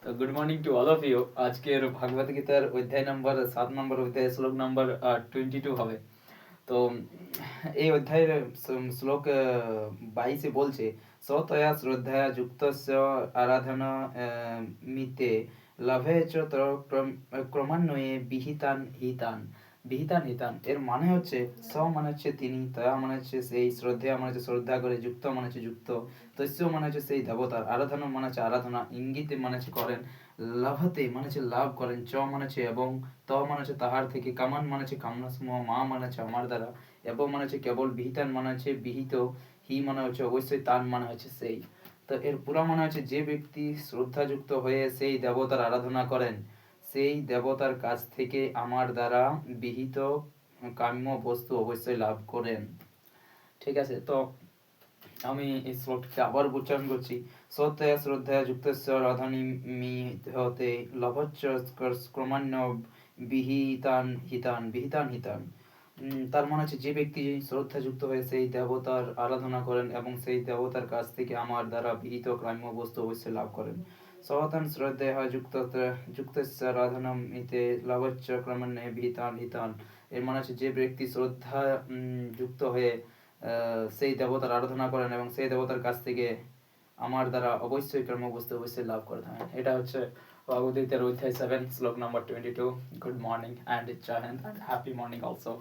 তো good morning to all of you. আজকের ভাগবত গীতার অধ্যায় নম্বর 7 নম্বর অধ্যায় শ্লোক নম্বর 22 হবে। তো এই অধ্যায়ের শ্লোক 22 বলছে, সতয়া শ্রদ্ধয়া যুক্তস্য আরাধনা মিতে লাভে চ ক্রমান্বয়ে বিহিতান হিতান। বিহিতান হিতান এর মানে হচ্ছে, স মানে হচ্ছে তিনি, তয়া মানে হচ্ছে সেই, শ্রদ্ধা মানে হচ্ছে শ্রদ্ধা করে, যুক্ত মানে হচ্ছে যুক্ত, তস্য মানে হচ্ছে সেই দেবতার, আরাধনা মানে হচ্ছে আরাধনা, ইঙ্গিতে মানে হচ্ছে করেন, লাভতে মানে হচ্ছে লাভ করেন, চ মানে হচ্ছে এবং, ত মানে হচ্ছে তাহার থেকে, কামান মানে হচ্ছে কামনা সমূহ, মা মানে হচ্ছে আমার দ্বারা, এবং মানে হচ্ছে কেবল, বিহিতান মানে হচ্ছে বিহিত, হি মানে হচ্ছে অবশ্যই, তান মানে হচ্ছে সেই। তো এর পুরা মানে হচ্ছে, যে ব্যক্তি শ্রদ্ধাযুক্ত হয়ে সেই দেবতার আরাধনা করেন, সেই দেবতার কাছ থেকে আমার দ্বারা বিহিত কাম্য বস্তু অবশ্যই লাভ করেন। ঠিক আছে, তো আমি এই শ্লোকটিকে আবার উচ্চারণ করছি। শ্রদ্ধা শ্রদ্ধা যুক্তস্য রাধানি হতে লভচ্চ ক্রমান্য বিহিতান হিতান, বিহিতান হিতান। তার মানে হচ্ছে, যে ব্যক্তি শ্রদ্ধা যুক্ত হয়ে সেই দেবতার আরাধনা করেন এবং সেই দেবতার কাছ থেকে আমার দ্বারা বিহিত গ্রাম্য বস্তু অবশ্যই লাভ করেন। সহতান শ্রদ্ধা যুক্তস্য রাধানম ইতে লভচ্চ ক্রমান্য বিহিতান হিতান। এর মানে হচ্ছে, যে ব্যক্তি শ্রদ্ধা যুক্ত হয়ে সেই দেবতার আরাধনা করেন এবং সেই দেবতার কাছ থেকে আমার দ্বারা অবশ্যই কর্মবস্তু অবশ্যই লাভ করে থাকেন। এটা হচ্ছে ভগবদ্গীতার অধ্যায় 7 শ্লোক নাম্বার 22। Good morning and Jai Hind and happy morning also.